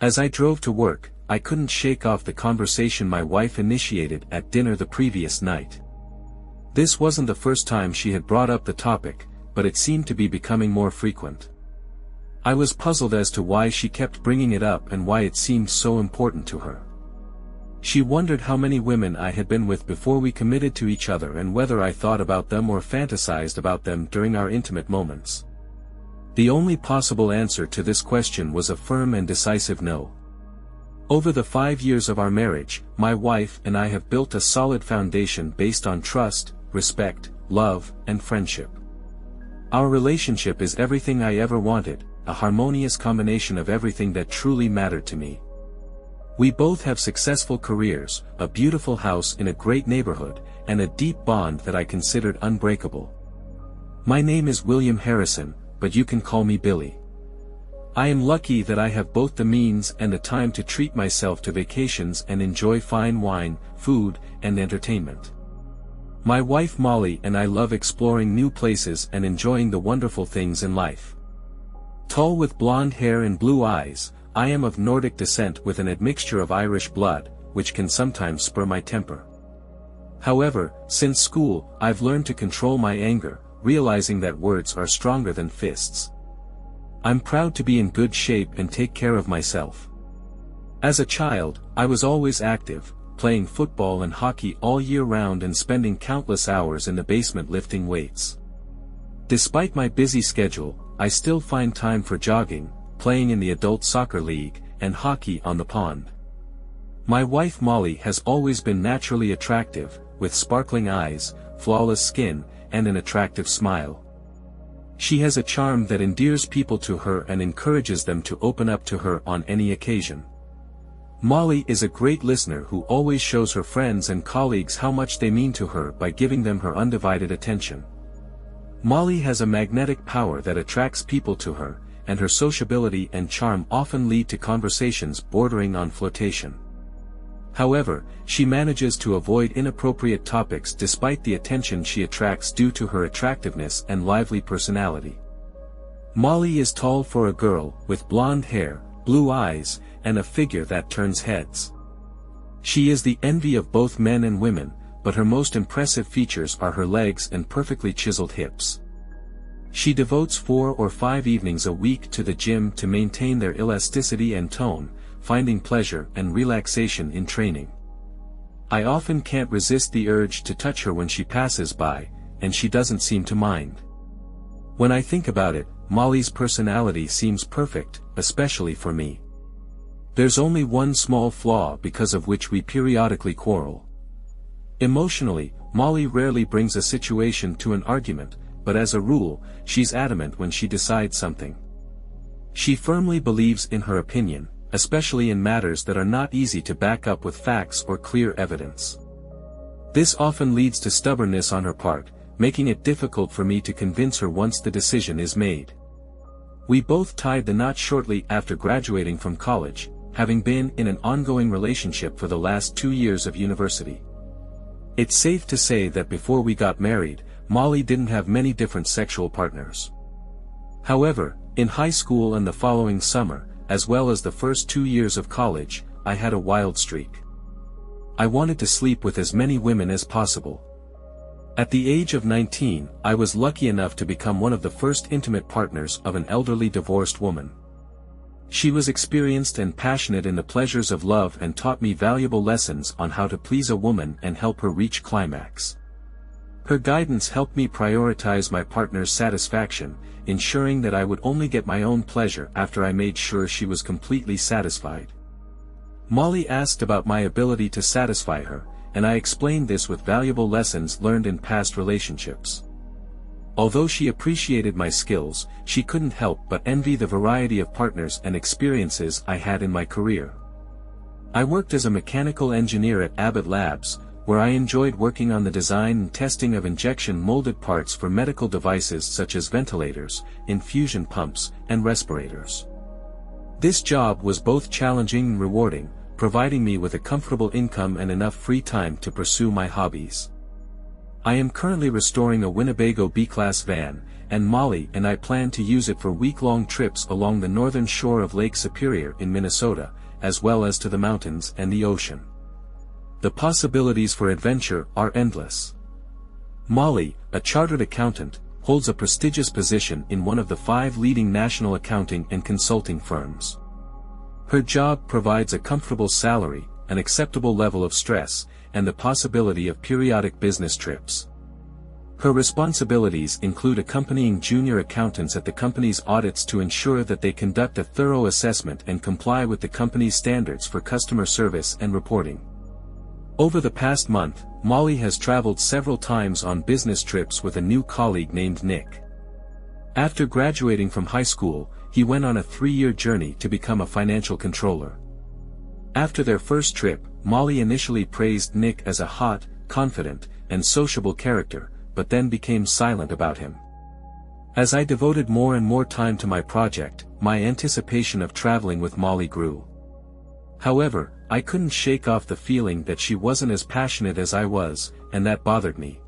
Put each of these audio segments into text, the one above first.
As I drove to work, I couldn't shake off the conversation my wife initiated at dinner the previous night. This wasn't the first time she had brought up the topic, but it seemed to be becoming more frequent. I was puzzled as to why she kept bringing it up and why it seemed so important to her. She wondered how many women I had been with before we committed to each other and whether I thought about them or fantasized about them during our intimate moments. The only possible answer to this question was a firm and decisive no. Over the 5 years of our marriage, my wife and I have built a solid foundation based on trust, respect, love, and friendship. Our relationship is everything I ever wanted, a harmonious combination of everything that truly mattered to me. We both have successful careers, a beautiful house in a great neighborhood, and a deep bond that I considered unbreakable. My name is William Harrison, but you can call me Billy. I am lucky that I have both the means and the time to treat myself to vacations and enjoy fine wine, food, and entertainment. My wife Molly and I love exploring new places and enjoying the wonderful things in life. Tall with blonde hair and blue eyes, I am of Nordic descent with an admixture of Irish blood, which can sometimes spur my temper. However, since school, I've learned to control my anger, realizing that words are stronger than fists. I'm proud to be in good shape and take care of myself. As a child, I was always active, playing football and hockey all year round and spending countless hours in the basement lifting weights. Despite my busy schedule, I still find time for jogging, playing in the adult soccer league, and hockey on the pond. My wife Molly has always been naturally attractive, with sparkling eyes, flawless skin, and an attractive smile. She has a charm that endears people to her and encourages them to open up to her on any occasion. Molly is a great listener who always shows her friends and colleagues how much they mean to her by giving them her undivided attention. Molly has a magnetic power that attracts people to her, and her sociability and charm often lead to conversations bordering on flirtation. However, she manages to avoid inappropriate topics despite the attention she attracts due to her attractiveness and lively personality. Molly is tall for a girl, with blonde hair, blue eyes, and a figure that turns heads. She is the envy of both men and women, but her most impressive features are her legs and perfectly chiseled hips. She devotes 4 or 5 evenings a week to the gym to maintain their elasticity and tone, finding pleasure and relaxation in training. I often can't resist the urge to touch her when she passes by, and she doesn't seem to mind. When I think about it, Molly's personality seems perfect, especially for me. There's only one small flaw because of which we periodically quarrel. Emotionally, Molly rarely brings a situation to an argument, but as a rule, she's adamant when she decides something. She firmly believes in her opinion, especially in matters that are not easy to back up with facts or clear evidence. This often leads to stubbornness on her part, making it difficult for me to convince her once the decision is made. We both tied the knot shortly after graduating from college, having been in an ongoing relationship for the last 2 years of university. It's safe to say that before we got married, Molly didn't have many different sexual partners. However, in high school and the following summer, as well as the first 2 years of college, I had a wild streak. I wanted to sleep with as many women as possible. At the age of 19, I was lucky enough to become one of the first intimate partners of an elderly divorced woman. She was experienced and passionate in the pleasures of love and taught me valuable lessons on how to please a woman and help her reach climax. Her guidance helped me prioritize my partner's satisfaction, ensuring that I would only get my own pleasure after I made sure she was completely satisfied. Molly asked about my ability to satisfy her, and I explained this with valuable lessons learned in past relationships. Although she appreciated my skills, she couldn't help but envy the variety of partners and experiences I had in my career. I worked as a mechanical engineer at Abbott Labs, where I enjoyed working on the design and testing of injection molded parts for medical devices such as ventilators, infusion pumps, and respirators. This job was both challenging and rewarding, providing me with a comfortable income and enough free time to pursue my hobbies. I am currently restoring a Winnebago B-Class van, and Molly and I planned to use it for week-long trips along the northern shore of Lake Superior in Minnesota, as well as to the mountains and the ocean. The possibilities for adventure are endless. Molly, a chartered accountant, holds a prestigious position in one of the 5 leading national accounting and consulting firms. Her job provides a comfortable salary, an acceptable level of stress, and the possibility of periodic business trips. Her responsibilities include accompanying junior accountants at the company's audits to ensure that they conduct a thorough assessment and comply with the company's standards for customer service and reporting. Over the past month, Molly has traveled several times on business trips with a new colleague named Nick. After graduating from high school, he went on a 3-year journey to become a financial controller. After their first trip, Molly initially praised Nick as a hot, confident, and sociable character, but then became silent about him. As I devoted more and more time to my project, my anticipation of traveling with Molly grew. However, I couldn't shake off the feeling that she wasn't as passionate as I was, and that bothered me.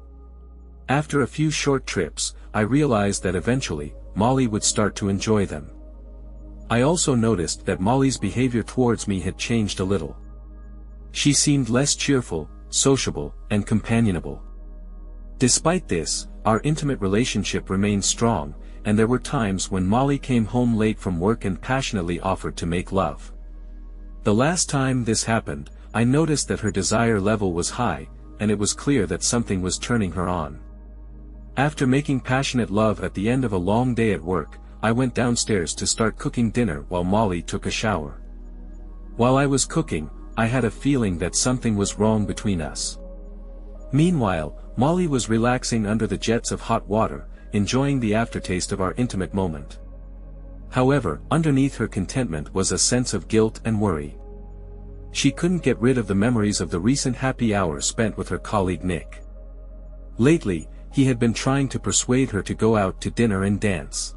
After a few short trips, I realized that eventually, Molly would start to enjoy them. I also noticed that Molly's behavior towards me had changed a little. She seemed less cheerful, sociable, and companionable. Despite this, our intimate relationship remained strong, and there were times when Molly came home late from work and passionately offered to make love. The last time this happened, I noticed that her desire level was high, and it was clear that something was turning her on. After making passionate love at the end of a long day at work, I went downstairs to start cooking dinner while Molly took a shower. While I was cooking, I had a feeling that something was wrong between us. Meanwhile, Molly was relaxing under the jets of hot water, enjoying the aftertaste of our intimate moment. However, underneath her contentment was a sense of guilt and worry. She couldn't get rid of the memories of the recent happy hours spent with her colleague Nick. Lately, he had been trying to persuade her to go out to dinner and dance.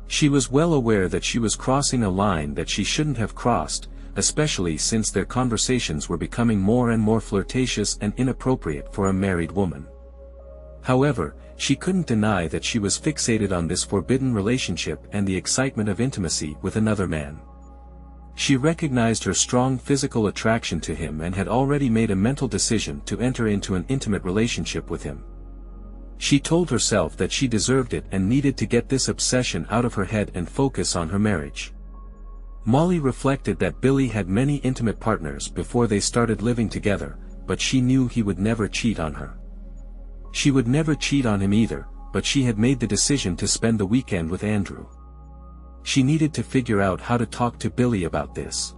She was well aware that she was crossing a line that she shouldn't have crossed, especially since their conversations were becoming more and more flirtatious and inappropriate for a married woman. However, she couldn't deny that she was fixated on this forbidden relationship and the excitement of intimacy with another man. She recognized her strong physical attraction to him and had already made a mental decision to enter into an intimate relationship with him. She told herself that she deserved it and needed to get this obsession out of her head and focus on her marriage. Molly reflected that Billy had many intimate partners before they started living together, but she knew he would never cheat on her. She would never cheat on him either, but she had made the decision to spend the weekend with Andrew. She needed to figure out how to talk to Billy about this.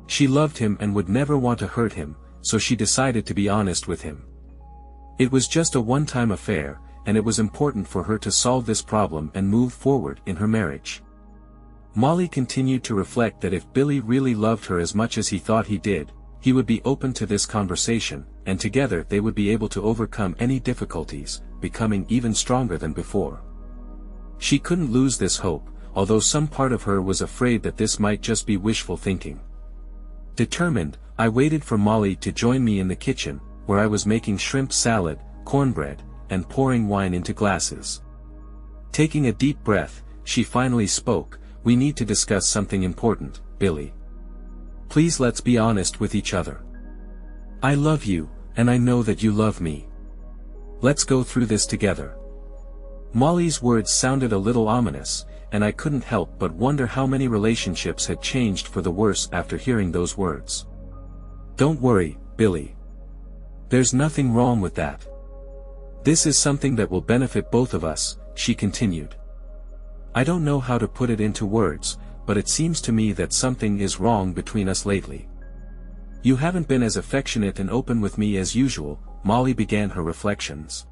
She loved him and would never want to hurt him, so she decided to be honest with him. It was just a one-time affair, and it was important for her to solve this problem and move forward in her marriage. Molly continued to reflect that if Billy really loved her as much as he thought he did, he would be open to this conversation, and together they would be able to overcome any difficulties, becoming even stronger than before. She couldn't lose this hope, although some part of her was afraid that this might just be wishful thinking. Determined, I waited for Molly to join me in the kitchen, where I was making shrimp salad, cornbread, and pouring wine into glasses. Taking a deep breath, she finally spoke. "We need to discuss something important, Billy. Please let's be honest with each other. I love you, and I know that you love me. Let's go through this together." Molly's words sounded a little ominous, and I couldn't help but wonder how many relationships had changed for the worse after hearing those words. "Don't worry, Billy. There's nothing wrong with that. This is something that will benefit both of us," she continued. "I don't know how to put it into words, but it seems to me that something is wrong between us lately. You haven't been as affectionate and open with me as usual." Molly began her reflections.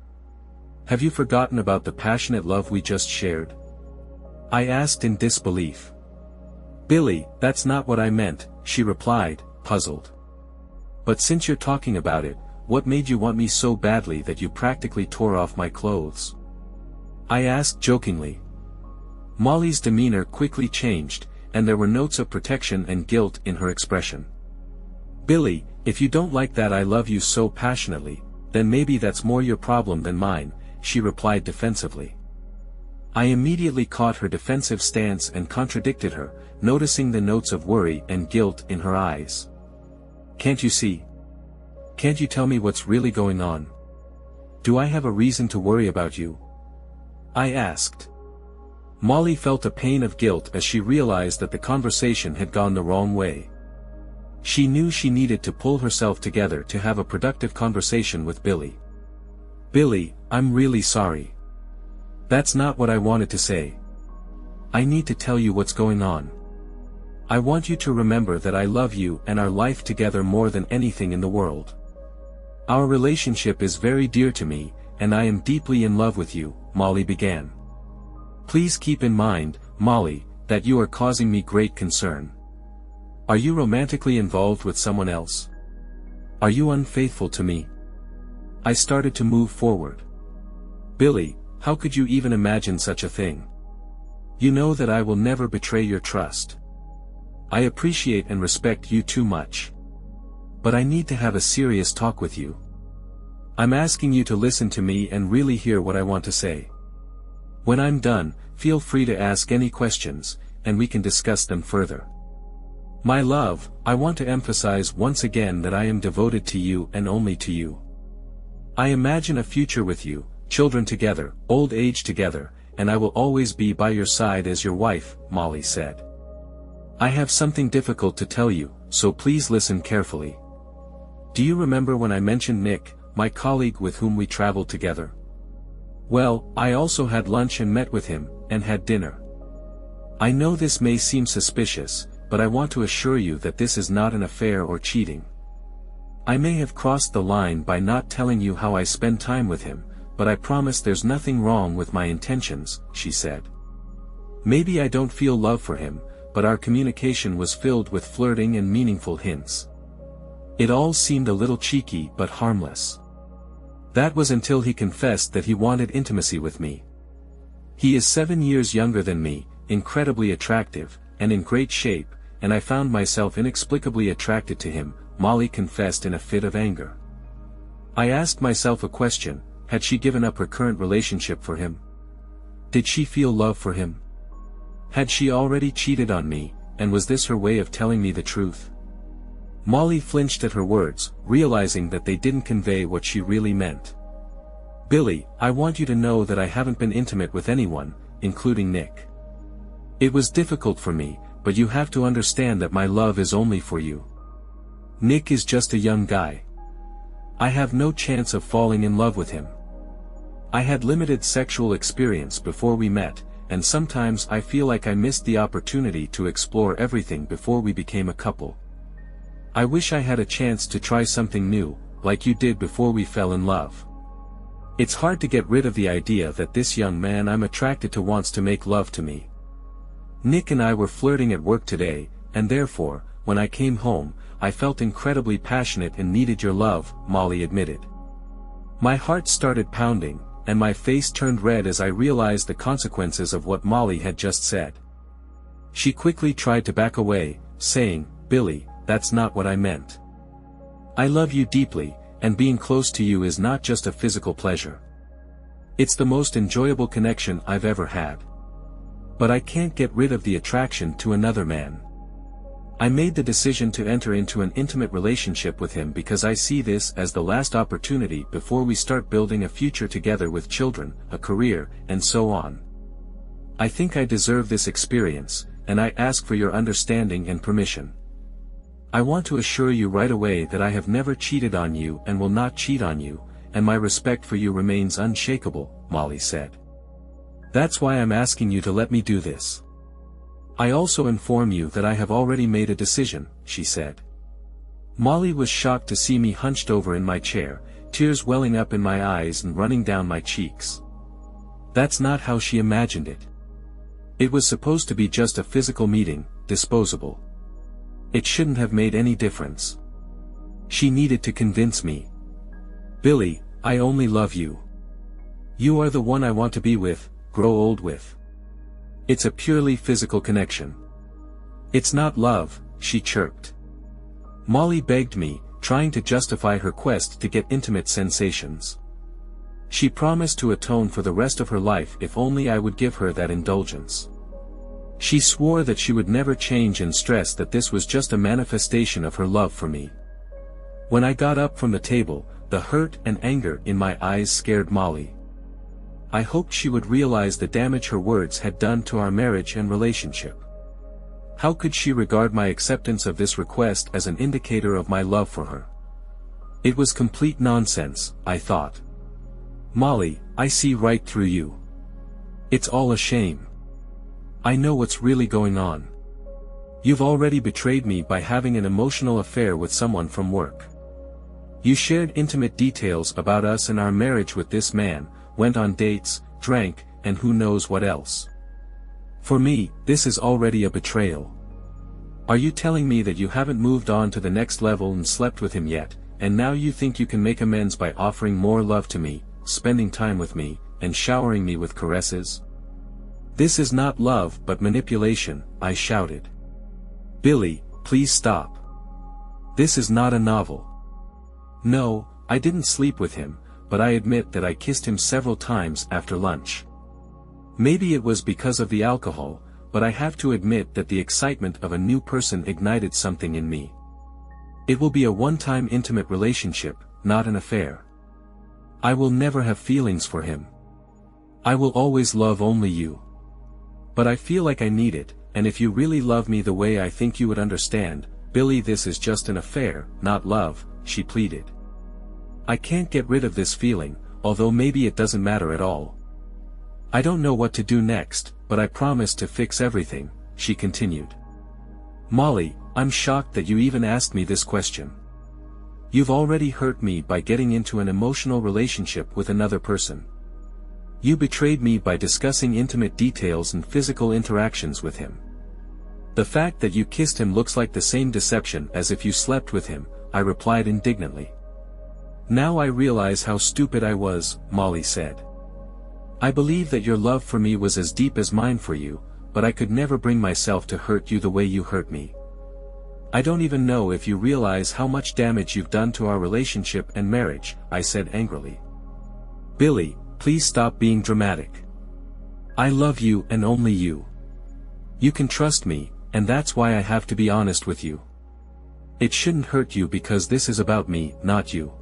"Have you forgotten about the passionate love we just shared?" I asked in disbelief. "Billy, that's not what I meant," she replied, puzzled. "But since you're talking about it, what made you want me so badly that you practically tore off my clothes?" I asked jokingly. Molly's demeanor quickly changed, and there were notes of protection and guilt in her expression. "Billy, if you don't like that I love you so passionately, then maybe that's more your problem than mine," she replied defensively. I immediately caught her defensive stance and contradicted her, noticing the notes of worry and guilt in her eyes. "Can't you see? Can't you tell me what's really going on? Do I have a reason to worry about you?" I asked. Molly felt a pain of guilt as she realized that the conversation had gone the wrong way. She knew she needed to pull herself together to have a productive conversation with Billy. "Billy, I'm really sorry. That's not what I wanted to say. I need to tell you what's going on. I want you to remember that I love you and our life together more than anything in the world. Our relationship is very dear to me, and I am deeply in love with you," Molly began. "Please keep in mind, Molly, that you are causing me great concern. Are you romantically involved with someone else? Are you unfaithful to me?" I started to move forward. "Billy, how could you even imagine such a thing? You know that I will never betray your trust. I appreciate and respect you too much. But I need to have a serious talk with you. I'm asking you to listen to me and really hear what I want to say. When I'm done, feel free to ask any questions, and we can discuss them further. My love, I want to emphasize once again that I am devoted to you and only to you. I imagine a future with you, children together, old age together, and I will always be by your side as your wife," Molly said. "I have something difficult to tell you, so please listen carefully. Do you remember when I mentioned Nick, my colleague with whom we traveled together? Well, I also had lunch and met with him, and had dinner. I know this may seem suspicious, but I want to assure you that this is not an affair or cheating. I may have crossed the line by not telling you how I spend time with him, but I promise there's nothing wrong with my intentions," she said. "Maybe I don't feel love for him, but our communication was filled with flirting and meaningful hints. It all seemed a little cheeky but harmless. That was until he confessed that he wanted intimacy with me. He is 7 years younger than me, incredibly attractive, and in great shape, and I found myself inexplicably attracted to him," Molly confessed in a fit of anger. I asked myself a question: had she given up her current relationship for him? Did she feel love for him? Had she already cheated on me, and was this her way of telling me the truth? Molly flinched at her words, realizing that they didn't convey what she really meant. "Billy, I want you to know that I haven't been intimate with anyone, including Nick. It was difficult for me, but you have to understand that my love is only for you. Nick is just a young guy. I have no chance of falling in love with him. I had limited sexual experience before we met, and sometimes I feel like I missed the opportunity to explore everything before we became a couple. I wish I had a chance to try something new, like you did before we fell in love. It's hard to get rid of the idea that this young man I'm attracted to wants to make love to me. Nick and I were flirting at work today, and therefore, when I came home, I felt incredibly passionate and needed your love," Molly admitted. My heart started pounding, and my face turned red as I realized the consequences of what Molly had just said. She quickly tried to back away, saying, "Billy, that's not what I meant. I love you deeply, and being close to you is not just a physical pleasure. It's the most enjoyable connection I've ever had. But I can't get rid of the attraction to another man. I made the decision to enter into an intimate relationship with him because I see this as the last opportunity before we start building a future together with children, a career, and so on. I think I deserve this experience, and I ask for your understanding and permission. I want to assure you right away that I have never cheated on you and will not cheat on you, and my respect for you remains unshakable," Molly said. "That's why I'm asking you to let me do this. I also inform you that I have already made a decision," she said. Molly was shocked to see me hunched over in my chair, tears welling up in my eyes and running down my cheeks. That's not how she imagined it. It was supposed to be just a physical meeting, disposable. It shouldn't have made any difference. She needed to convince me. "Billy, I only love you. You are the one I want to be with, grow old with. It's a purely physical connection. It's not love," she chirped. Molly begged me, trying to justify her quest to get intimate sensations. She promised to atone for the rest of her life if only I would give her that indulgence. She swore that she would never change and stressed that this was just a manifestation of her love for me. When I got up from the table, the hurt and anger in my eyes scared Molly. I hoped she would realize the damage her words had done to our marriage and relationship. How could she regard my acceptance of this request as an indicator of my love for her? It was complete nonsense, I thought. Molly, I see right through you. It's all a shame. I know what's really going on. You've already betrayed me by having an emotional affair with someone from work. You shared intimate details about us and our marriage with this man, went on dates, drank, and who knows what else. For me, this is already a betrayal. Are you telling me that you haven't moved on to the next level and slept with him yet, and now you think you can make amends by offering more love to me, spending time with me, and showering me with caresses? This is not love but manipulation, I shouted. Billy, please stop. This is not a novel. No, I didn't sleep with him, but I admit that I kissed him several times after lunch. Maybe it was because of the alcohol, but I have to admit that the excitement of a new person ignited something in me. It will be a one-time intimate relationship, not an affair. I will never have feelings for him. I will always love only you. But I feel like I need it, and if you really love me the way I think you would understand, Billy, this is just an affair, not love, she pleaded. I can't get rid of this feeling, although maybe it doesn't matter at all. I don't know what to do next, but I promise to fix everything, she continued. Molly, I'm shocked that you even asked me this question. You've already hurt me by getting into an emotional relationship with another person. You betrayed me by discussing intimate details and physical interactions with him. The fact that you kissed him looks like the same deception as if you slept with him, I replied indignantly. Now I realize how stupid I was, Molly said. I believe that your love for me was as deep as mine for you, but I could never bring myself to hurt you the way you hurt me. I don't even know if you realize how much damage you've done to our relationship and marriage, I said angrily. Billy, please stop being dramatic. I love you and only you. You can trust me, and that's why I have to be honest with you. It shouldn't hurt you because this is about me, not you.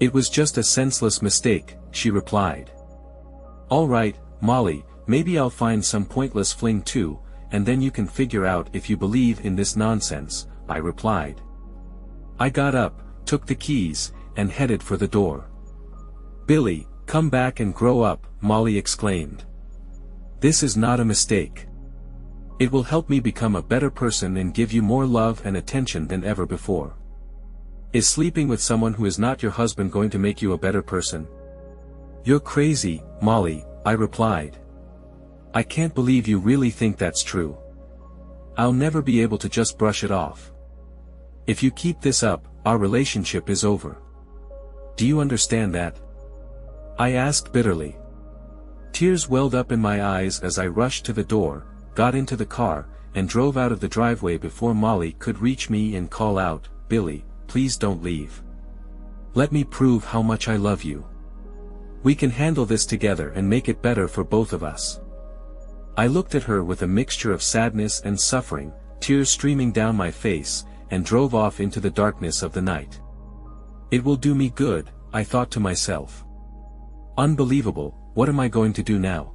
It was just a senseless mistake, she replied. All right, Molly, maybe I'll find some pointless fling too, and then you can figure out if you believe in this nonsense, I replied. I got up, took the keys, and headed for the door. Billy, come back and grow up, Molly exclaimed. This is not a mistake. It will help me become a better person and give you more love and attention than ever before. Is sleeping with someone who is not your husband going to make you a better person? You're crazy, Molly, I replied. I can't believe you really think that's true. I'll never be able to just brush it off. If you keep this up, our relationship is over. Do you understand that? I asked bitterly. Tears welled up in my eyes as I rushed to the door, got into the car, and drove out of the driveway before Molly could reach me and call out, Billy, please don't leave. Let me prove how much I love you. We can handle this together and make it better for both of us. I looked at her with a mixture of sadness and suffering, tears streaming down my face, and drove off into the darkness of the night. It will do me good, I thought to myself. Unbelievable, what am I going to do now?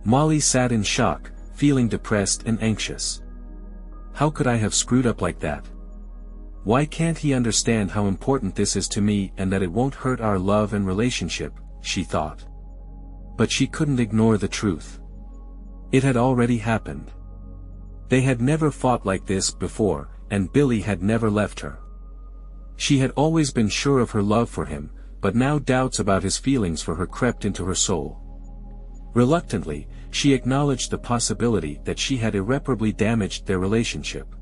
Molly sat in shock, feeling depressed and anxious. How could I have screwed up like that? Why can't he understand how important this is to me and that it won't hurt our love and relationship, she thought. But she couldn't ignore the truth. It had already happened. They had never fought like this before, and Billy had never left her. She had always been sure of her love for him, but now doubts about his feelings for her crept into her soul. Reluctantly, she acknowledged the possibility that she had irreparably damaged their relationship.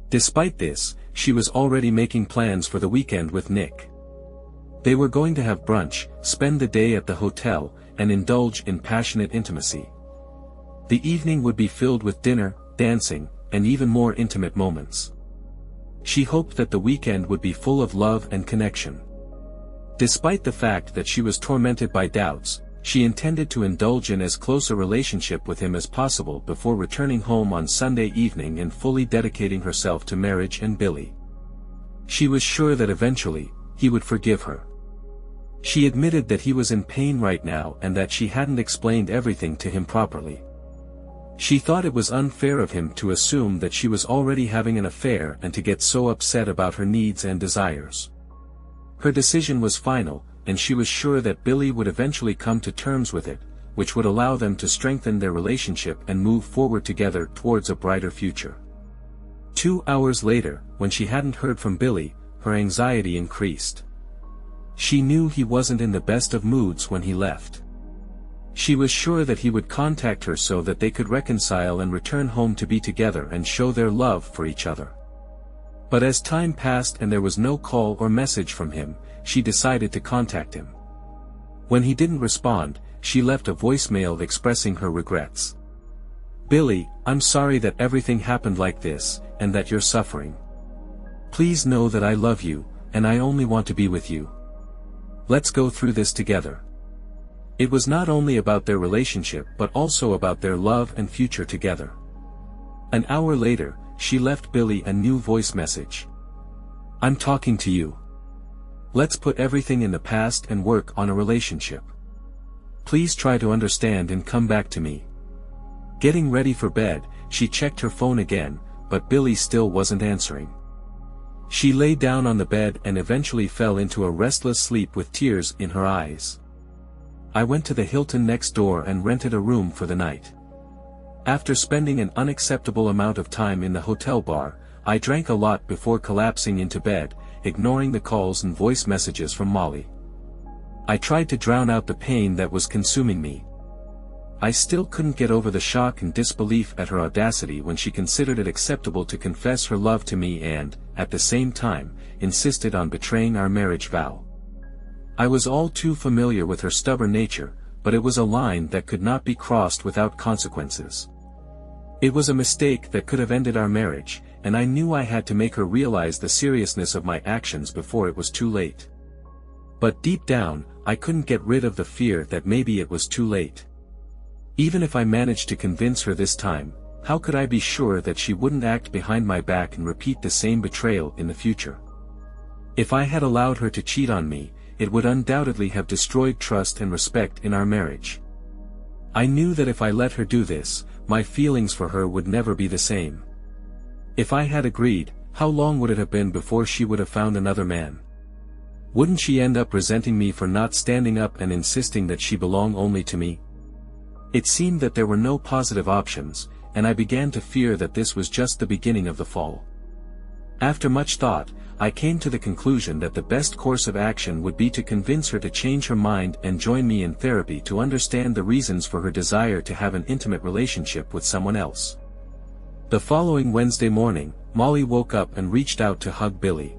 Despite this, she was already making plans for the weekend with Nick. They were going to have brunch, spend the day at the hotel, and indulge in passionate intimacy. The evening would be filled with dinner, dancing, and even more intimate moments. She hoped that the weekend would be full of love and connection. Despite the fact that she was tormented by doubts, she intended to indulge in as close a relationship with him as possible before returning home on Sunday evening and fully dedicating herself to marriage and Billy. She was sure that eventually, he would forgive her. She admitted that he was in pain right now and that she hadn't explained everything to him properly. She thought it was unfair of him to assume that she was already having an affair and to get so upset about her needs and desires. Her decision was final, and she was sure that Billy would eventually come to terms with it, which would allow them to strengthen their relationship and move forward together towards a brighter future. 2 hours later, when she hadn't heard from Billy, her anxiety increased. She knew he wasn't in the best of moods when he left. She was sure that he would contact her so that they could reconcile and return home to be together and show their love for each other. But as time passed and there was no call or message from him, she decided to contact him. When he didn't respond, she left a voicemail expressing her regrets. "Billy, I'm sorry that everything happened like this, and that you're suffering. Please know that I love you, and I only want to be with you. Let's go through this together." It was not only about their relationship but also about their love and future together. An hour later, she left Billy a new voice message. "I'm talking to you. Let's put everything in the past and work on a relationship. Please try to understand and come back to me." Getting ready for bed, she checked her phone again, but Billy still wasn't answering. She lay down on the bed and eventually fell into a restless sleep with tears in her eyes. "I went to the Hilton next door and rented a room for the night. After spending an unacceptable amount of time in the hotel bar, I drank a lot before collapsing into bed, ignoring the calls and voice messages from Molly. I tried to drown out the pain that was consuming me. I still couldn't get over the shock and disbelief at her audacity when she considered it acceptable to confess her love to me and, at the same time, insisted on betraying our marriage vow. I was all too familiar with her stubborn nature, but it was a line that could not be crossed without consequences. It was a mistake that could have ended our marriage, and I knew I had to make her realize the seriousness of my actions before it was too late. But deep down, I couldn't get rid of the fear that maybe it was too late. Even if I managed to convince her this time, how could I be sure that she wouldn't act behind my back and repeat the same betrayal in the future? If I had allowed her to cheat on me, it would undoubtedly have destroyed trust and respect in our marriage. I knew that if I let her do this, my feelings for her would never be the same. If I had agreed, how long would it have been before she would have found another man? Wouldn't she end up resenting me for not standing up and insisting that she belong only to me? It seemed that there were no positive options, and I began to fear that this was just the beginning of the fall. After much thought, I came to the conclusion that the best course of action would be to convince her to change her mind and join me in therapy to understand the reasons for her desire to have an intimate relationship with someone else. The following Wednesday morning, Molly woke up and reached out to hug Billy.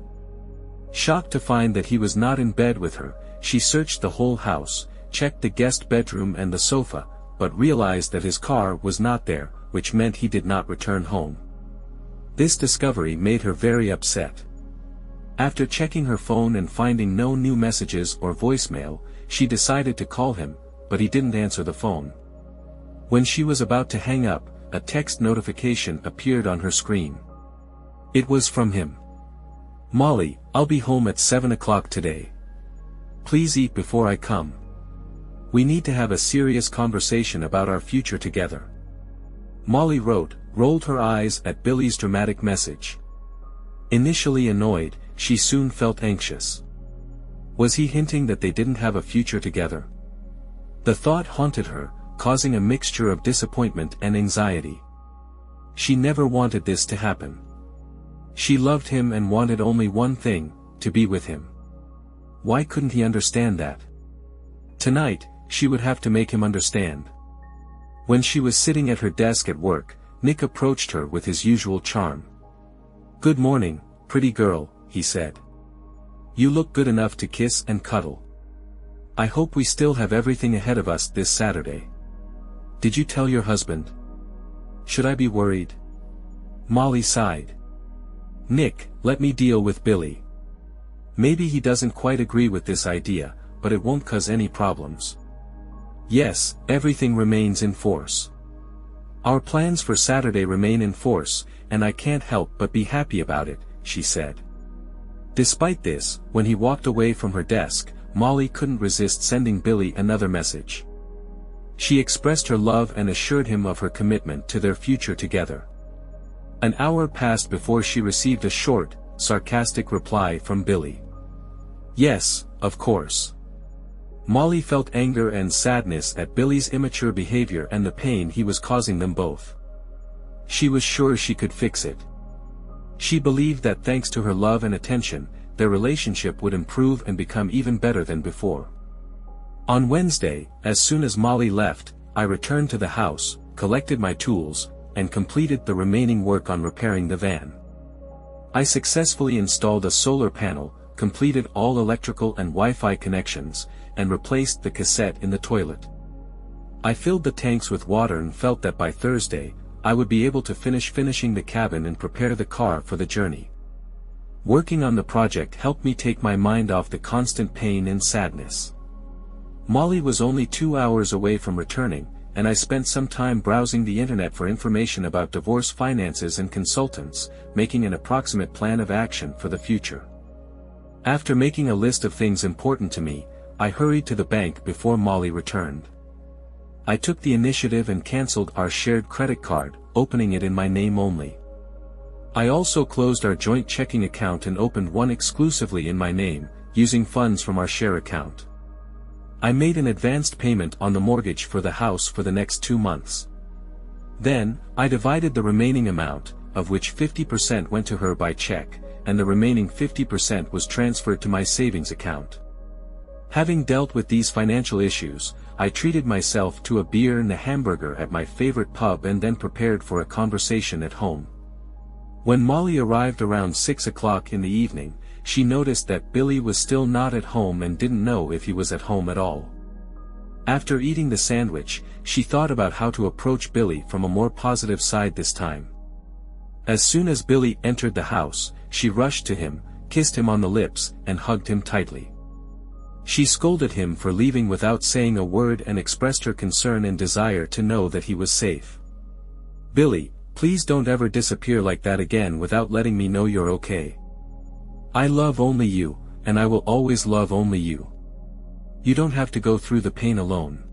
Shocked to find that he was not in bed with her, she searched the whole house, checked the guest bedroom and the sofa, but realized that his car was not there, which meant he did not return home. This discovery made her very upset. After checking her phone and finding no new messages or voicemail, she decided to call him, but he didn't answer the phone. When she was about to hang up, a text notification appeared on her screen. It was from him. "Molly, I'll be home at 7 o'clock today. Please eat before I come. We need to have a serious conversation about our future together." Molly wrote, rolled her eyes at Billy's dramatic message. Initially annoyed, she soon felt anxious. Was he hinting that they didn't have a future together? The thought haunted her, causing a mixture of disappointment and anxiety. She never wanted this to happen. She loved him and wanted only one thing, to be with him. Why couldn't he understand that? Tonight, she would have to make him understand. When she was sitting at her desk at work, Nick approached her with his usual charm. "Good morning, pretty girl," he said. "You look good enough to kiss and cuddle. I hope we still have everything ahead of us this Saturday. Did you tell your husband? Should I be worried?" Molly sighed. "Nick, let me deal with Billy. Maybe he doesn't quite agree with this idea, but it won't cause any problems. Yes, everything remains in force. Our plans for Saturday remain in force, and I can't help but be happy about it, she said. Despite this, when he walked away from her desk, Molly couldn't resist sending Billy another message. She expressed her love and assured him of her commitment to their future together. An hour passed before she received a short, sarcastic reply from Billy. Yes, of course. Molly felt anger and sadness at Billy's immature behavior and the pain he was causing them both. She was sure she could fix it. She believed that thanks to her love and attention, their relationship would improve and become even better than before. On Wednesday, as soon as Molly left, I returned to the house, collected my tools, and completed the remaining work on repairing the van. I successfully installed a solar panel, completed all electrical and Wi-Fi connections, and replaced the cassette in the toilet. I filled the tanks with water and felt that by Thursday, I would be able to finishing the cabin and prepare the car for the journey. Working on the project helped me take my mind off the constant pain and sadness. Molly was only 2 hours away from returning, and I spent some time browsing the internet for information about divorce finances and consultants, making an approximate plan of action for the future. After making a list of things important to me, I hurried to the bank before Molly returned. I took the initiative and canceled our shared credit card, opening it in my name only. I also closed our joint checking account and opened one exclusively in my name, using funds from our share account. I made an advanced payment on the mortgage for the house for the next 2 months. Then, I divided the remaining amount, of which 50% went to her by check, and the remaining 50% was transferred to my savings account. Having dealt with these financial issues, I treated myself to a beer and a hamburger at my favorite pub and then prepared for a conversation at home. When Molly arrived around 6 o'clock in the evening, she noticed that Billy was still not at home and didn't know if he was at home at all. After eating the sandwich, she thought about how to approach Billy from a more positive side this time. As soon as Billy entered the house, she rushed to him, kissed him on the lips, and hugged him tightly. She scolded him for leaving without saying a word and expressed her concern and desire to know that he was safe. "Billy, please don't ever disappear like that again without letting me know you're okay. I love only you, and I will always love only you. You don't have to go through the pain alone.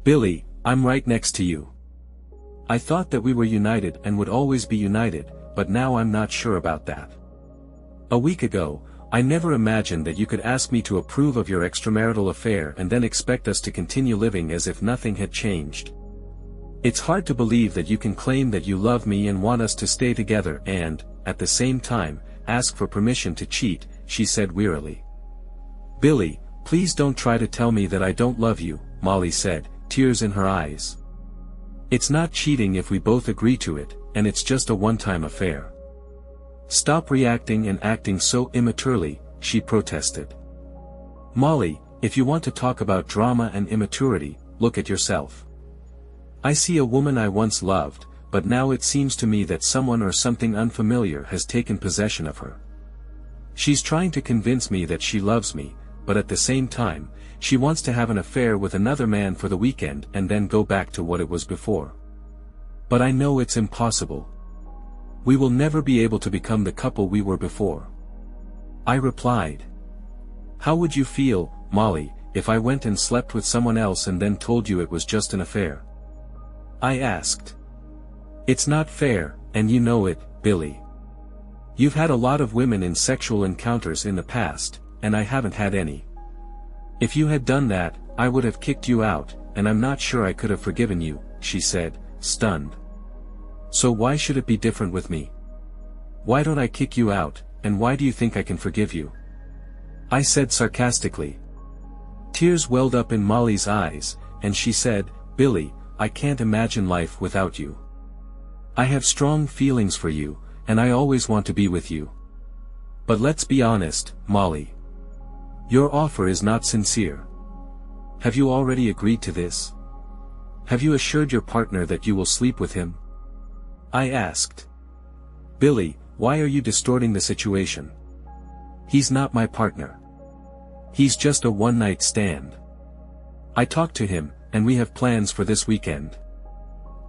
Billy, I'm right next to you. I thought that we were united and would always be united, but now I'm not sure about that. A week ago, I never imagined that you could ask me to approve of your extramarital affair and then expect us to continue living as if nothing had changed. It's hard to believe that you can claim that you love me and want us to stay together and, at the same time, ask for permission to cheat," she said wearily. "Billy, please don't try to tell me that I don't love you," Molly said, tears in her eyes. "It's not cheating if we both agree to it, and it's just a one-time affair. Stop reacting and acting so immaturely," she protested. "Molly, if you want to talk about drama and immaturity, look at yourself. I see a woman I once loved, but now it seems to me that someone or something unfamiliar has taken possession of her. She's trying to convince me that she loves me, but at the same time, she wants to have an affair with another man for the weekend and then go back to what it was before. But I know it's impossible. We will never be able to become the couple we were before." I replied. "How would you feel, Molly, if I went and slept with someone else and then told you it was just an affair?" I asked. "It's not fair, and you know it, Billy. You've had a lot of women in sexual encounters in the past, and I haven't had any. If you had done that, I would have kicked you out, and I'm not sure I could have forgiven you," she said, stunned. "So why should it be different with me? Why don't I kick you out, and why do you think I can forgive you?" I said sarcastically. Tears welled up in Molly's eyes, and she said, "Billy, I can't imagine life without you. I have strong feelings for you, and I always want to be with you. But let's be honest, Molly. Your offer is not sincere. Have you already agreed to this? Have you assured your partner that you will sleep with him?" I asked. "Billy, why are you distorting the situation? He's not my partner. He's just a one-night stand. I talked to him, and we have plans for this weekend.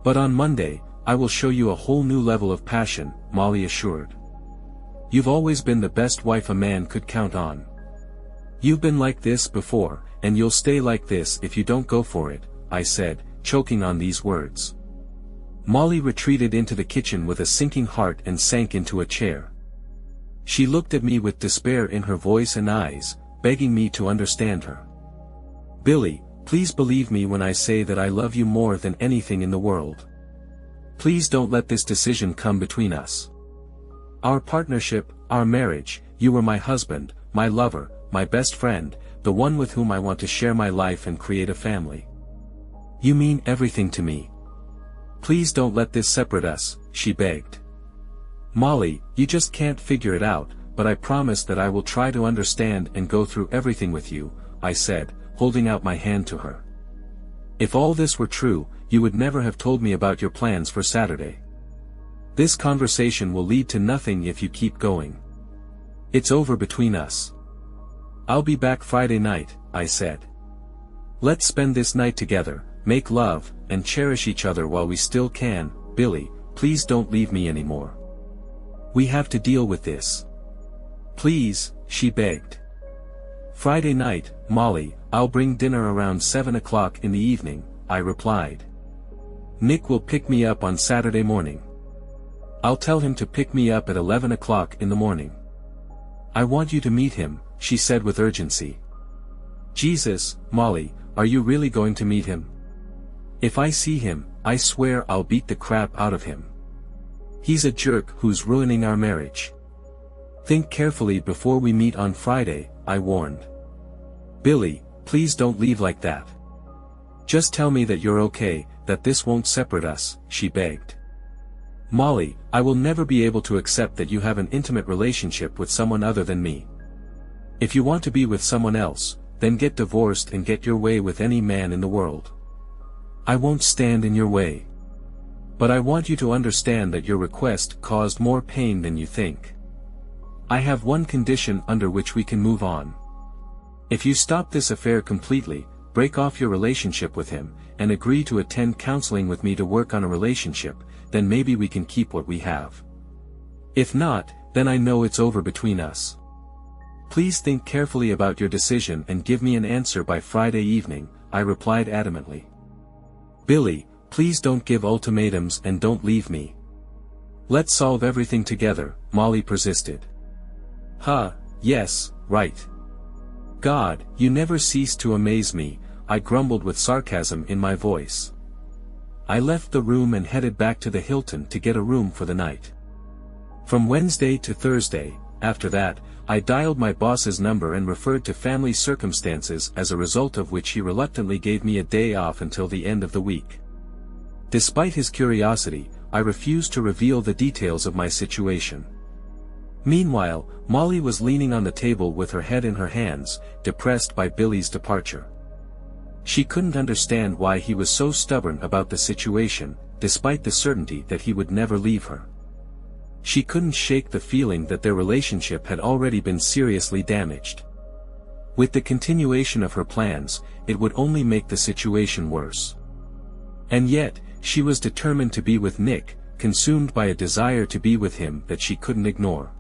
But on Monday, I will show you a whole new level of passion, Molly assured. You've always been the best wife a man could count on. You've been like this before, and you'll stay like this if you don't go for it, I said, choking on these words. Molly retreated into the kitchen with a sinking heart and sank into a chair. She looked at me with despair in her voice and eyes, begging me to understand her. Billy, please believe me when I say that I love you more than anything in the world. Please don't let this decision come between us. Our partnership, our marriage, you were my husband, my lover, my best friend, the one with whom I want to share my life and create a family. You mean everything to me. Please don't let this separate us, she begged. Molly, you just can't figure it out, but I promise that I will try to understand and go through everything with you, I said, holding out my hand to her. If all this were true, you would never have told me about your plans for Saturday. This conversation will lead to nothing if you keep going. It's over between us. I'll be back Friday night, I said. Let's spend this night together, make love, and cherish each other while we still can. Billy, please don't leave me anymore. We have to deal with this. Please, she begged. Friday night, Molly, I'll bring dinner around 7 o'clock in the evening, I replied. Nick will pick me up on Saturday morning. I'll tell him to pick me up at 11 o'clock in the morning. I want you to meet him, she said with urgency. Jesus, Molly, are you really going to meet him? If I see him, I swear I'll beat the crap out of him. He's a jerk who's ruining our marriage. Think carefully before we meet on Friday, I warned. Billy, please don't leave like that. Just tell me that you're okay, that this won't separate us, she begged. Molly, I will never be able to accept that you have an intimate relationship with someone other than me. If you want to be with someone else, then get divorced and get your way with any man in the world. I won't stand in your way. But I want you to understand that your request caused more pain than you think. I have one condition under which we can move on. If you stop this affair completely, break off your relationship with him, and agree to attend counseling with me to work on a relationship, then maybe we can keep what we have. If not, then I know it's over between us. Please think carefully about your decision and give me an answer by Friday evening, I replied adamantly. Billy, please don't give ultimatums and don't leave me. Let's solve everything together, Molly persisted. Yes, right. God, you never cease to amaze me, I grumbled with sarcasm in my voice. I left the room and headed back to the Hilton to get a room for the night. From Wednesday to Thursday, after that, I dialed my boss's number and referred to family circumstances, as a result of which he reluctantly gave me a day off until the end of the week. Despite his curiosity, I refused to reveal the details of my situation. Meanwhile, Molly was leaning on the table with her head in her hands, depressed by Billy's departure. She couldn't understand why he was so stubborn about the situation, despite the certainty that he would never leave her. She couldn't shake the feeling that their relationship had already been seriously damaged. With the continuation of her plans, it would only make the situation worse. And yet, she was determined to be with Nick, consumed by a desire to be with him that she couldn't ignore.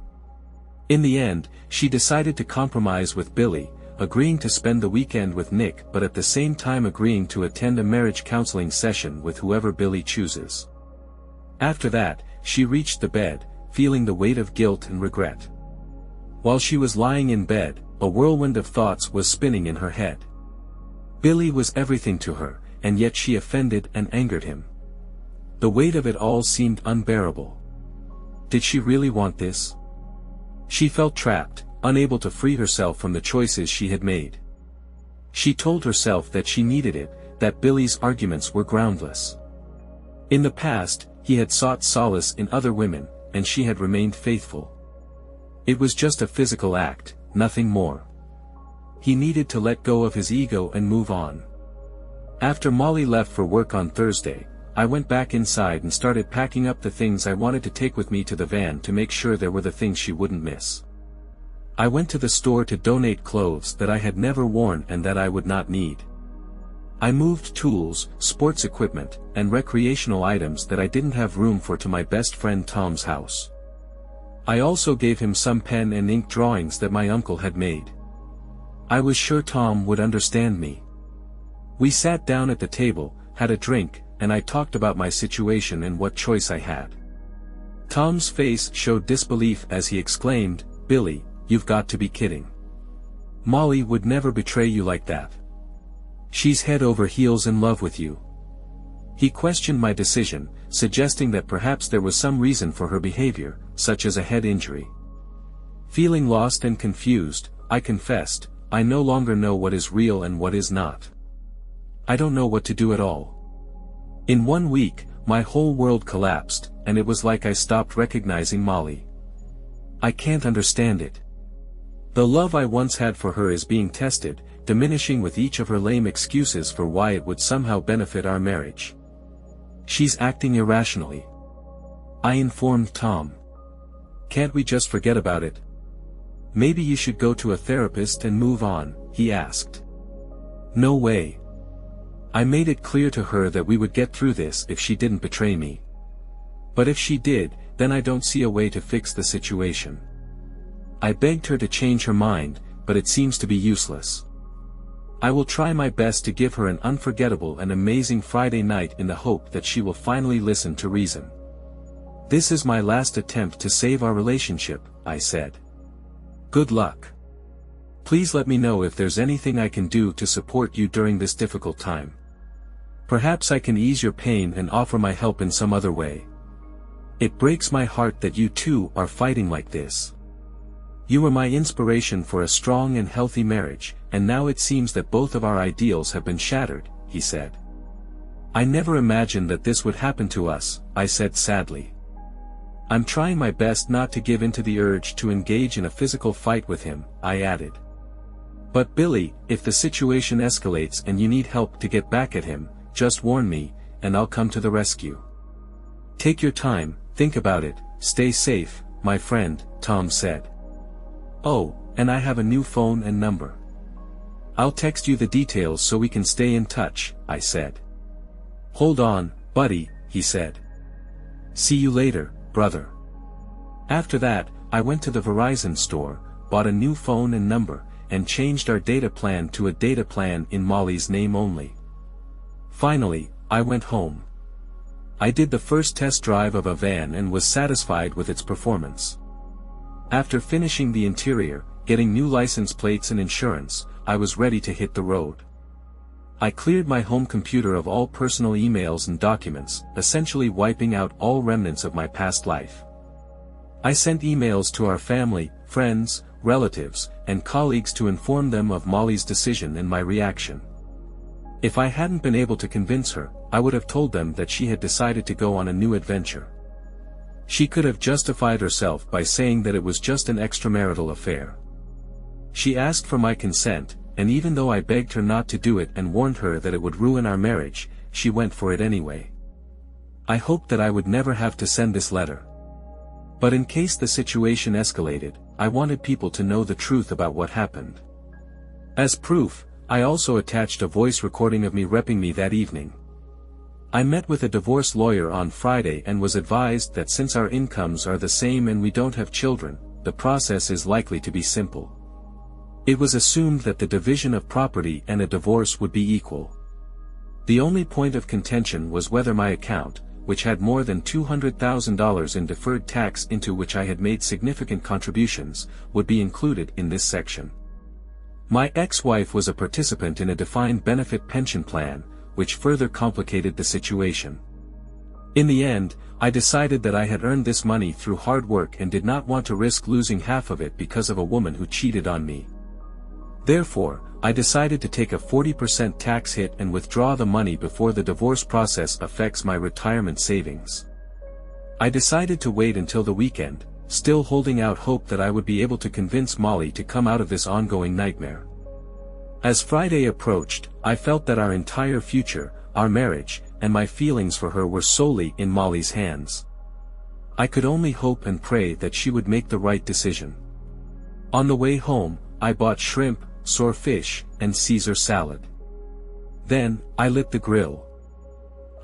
In the end, she decided to compromise with Billy, agreeing to spend the weekend with Nick but at the same time agreeing to attend a marriage counseling session with whoever Billy chooses. After that, she reached the bed, feeling the weight of guilt and regret. While she was lying in bed, a whirlwind of thoughts was spinning in her head. Billy was everything to her, and yet she offended and angered him. The weight of it all seemed unbearable. Did she really want this? She felt trapped, unable to free herself from the choices she had made. She told herself that she needed it, that Billy's arguments were groundless. In the past, he had sought solace in other women, and she had remained faithful. It was just a physical act, nothing more. He needed to let go of his ego and move on. After Molly left for work on Thursday, I went back inside and started packing up the things I wanted to take with me to the van to make sure there were the things she wouldn't miss. I went to the store to donate clothes that I had never worn and that I would not need. I moved tools, sports equipment, and recreational items that I didn't have room for to my best friend Tom's house. I also gave him some pen and ink drawings that my uncle had made. I was sure Tom would understand me. We sat down at the table, had a drink, and I talked about my situation and what choice I had. Tom's face showed disbelief as he exclaimed, "Billy, you've got to be kidding. Molly would never betray you like that. She's head over heels in love with you." He questioned my decision, suggesting that perhaps there was some reason for her behavior, such as a head injury. Feeling lost and confused, I confessed, "I no longer know what is real and what is not. I don't know what to do at all." In 1 week, my whole world collapsed, and it was like I stopped recognizing Molly. I can't understand it. The love I once had for her is being tested, diminishing with each of her lame excuses for why it would somehow benefit our marriage. She's acting irrationally. I informed Tom. "Can't we just forget about it? Maybe you should go to a therapist and move on," he asked. "No way. I made it clear to her that we would get through this if she didn't betray me. But if she did, then I don't see a way to fix the situation." I begged her to change her mind, but it seems to be useless. I will try my best to give her an unforgettable and amazing Friday night in the hope that she will finally listen to reason. "This is my last attempt to save our relationship," I said. "Good luck. Please let me know if there's anything I can do to support you during this difficult time. Perhaps I can ease your pain and offer my help in some other way. It breaks my heart that you two are fighting like this. You were my inspiration for a strong and healthy marriage, and now it seems that both of our ideals have been shattered," he said. "I never imagined that this would happen to us," I said sadly. "I'm trying my best not to give in to the urge to engage in a physical fight with him," I added. "But Billy, if the situation escalates and you need help to get back at him, just warn me, and I'll come to the rescue." "Take your time, think about it, stay safe, my friend," Tom said. "Oh, and I have a new phone and number. I'll text you the details so we can stay in touch," I said. "Hold on, buddy," he said. "See you later, brother." After that, I went to the Verizon store, bought a new phone and number, and changed our data plan to a data plan in Molly's name only. Finally, I went home. I did the first test drive of a van and was satisfied with its performance. After finishing the interior, getting new license plates and insurance, I was ready to hit the road. I cleared my home computer of all personal emails and documents, essentially wiping out all remnants of my past life. I sent emails to our family, friends, relatives, and colleagues to inform them of Molly's decision and my reaction. If I hadn't been able to convince her, I would have told them that she had decided to go on a new adventure. She could have justified herself by saying that it was just an extramarital affair. She asked for my consent, and even though I begged her not to do it and warned her that it would ruin our marriage, she went for it anyway. I hoped that I would never have to send this letter. But in case the situation escalated, I wanted people to know the truth about what happened. As proof, I also attached a voice recording of me repping me that evening. I met with a divorce lawyer on Friday and was advised that since our incomes are the same and we don't have children, the process is likely to be simple. It was assumed that the division of property and a divorce would be equal. The only point of contention was whether my account, which had more than $200,000 in deferred tax into which I had made significant contributions, would be included in this section. My ex-wife was a participant in a defined benefit pension plan, which further complicated the situation. In the end, I decided that I had earned this money through hard work and did not want to risk losing half of it because of a woman who cheated on me. Therefore, I decided to take a 40% tax hit and withdraw the money before the divorce process affects my retirement savings. I decided to wait until the weekend, still holding out hope that I would be able to convince Molly to come out of this ongoing nightmare. As Friday approached, I felt that our entire future, our marriage, and my feelings for her were solely in Molly's hands. I could only hope and pray that she would make the right decision. On the way home, I bought shrimp, swordfish, and Caesar salad. Then, I lit the grill.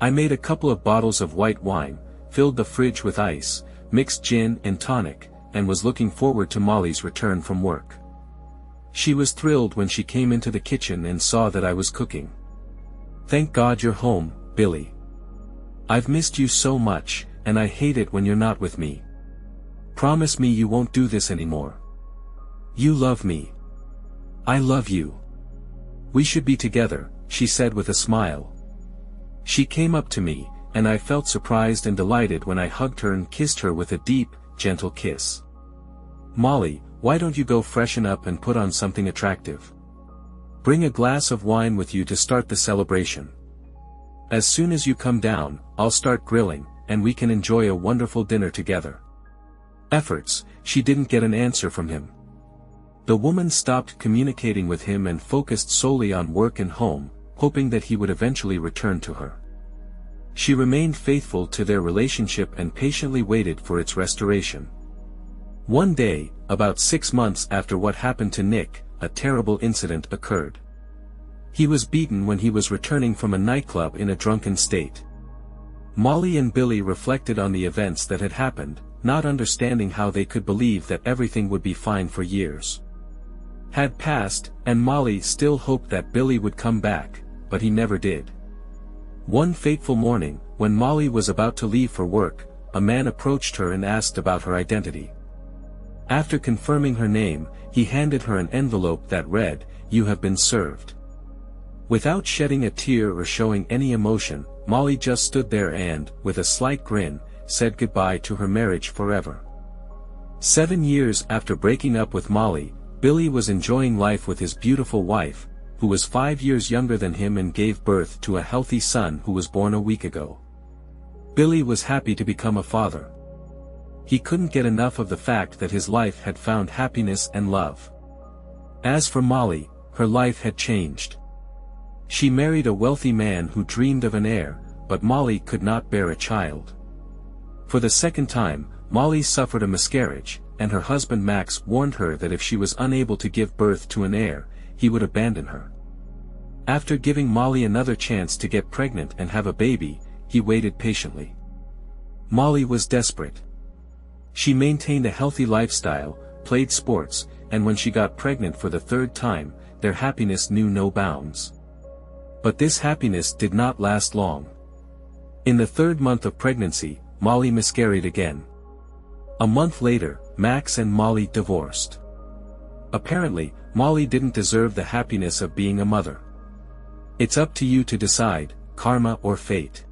I made a couple of bottles of white wine, filled the fridge with ice, mixed gin and tonic, and was looking forward to Molly's return from work. She was thrilled when she came into the kitchen and saw that I was cooking. "Thank God you're home, Billy. I've missed you so much, and I hate it when you're not with me. Promise me you won't do this anymore. You love me. I love you. We should be together," she said with a smile. She came up to me, and I felt surprised and delighted when I hugged her and kissed her with a deep, gentle kiss. "Molly, why don't you go freshen up and put on something attractive? Bring a glass of wine with you to start the celebration. As soon as you come down, I'll start grilling, and we can enjoy a wonderful dinner together." Efforts, she didn't get an answer from him. The woman stopped communicating with him and focused solely on work and home, hoping that he would eventually return to her. She remained faithful to their relationship and patiently waited for its restoration. One day, about 6 months after what happened to Nick, a terrible incident occurred. He was beaten when he was returning from a nightclub in a drunken state. Molly and Billy reflected on the events that had happened, not understanding how they could believe that everything would be fine for years had passed, and Molly still hoped that Billy would come back, but he never did. One fateful morning, when Molly was about to leave for work, a man approached her and asked about her identity. After confirming her name, he handed her an envelope that read, "You have been served." Without shedding a tear or showing any emotion, Molly just stood there and, with a slight grin, said goodbye to her marriage forever. 7 years after breaking up with Molly, Billy was enjoying life with his beautiful wife, who was 5 years younger than him and gave birth to a healthy son who was born a week ago. Billy was happy to become a father. He couldn't get enough of the fact that his life had found happiness and love. As for Molly, her life had changed. She married a wealthy man who dreamed of an heir, but Molly could not bear a child. For the second time, Molly suffered a miscarriage, and her husband Max warned her that if she was unable to give birth to an heir, he would abandon her. After giving Molly another chance to get pregnant and have a baby, he waited patiently. Molly was desperate. She maintained a healthy lifestyle, played sports, and when she got pregnant for the 3rd time, their happiness knew no bounds. But this happiness did not last long. In the 3rd month of pregnancy, Molly miscarried again. A month later, Max and Molly divorced. Apparently, Molly didn't deserve the happiness of being a mother. It's up to you to decide, karma or fate.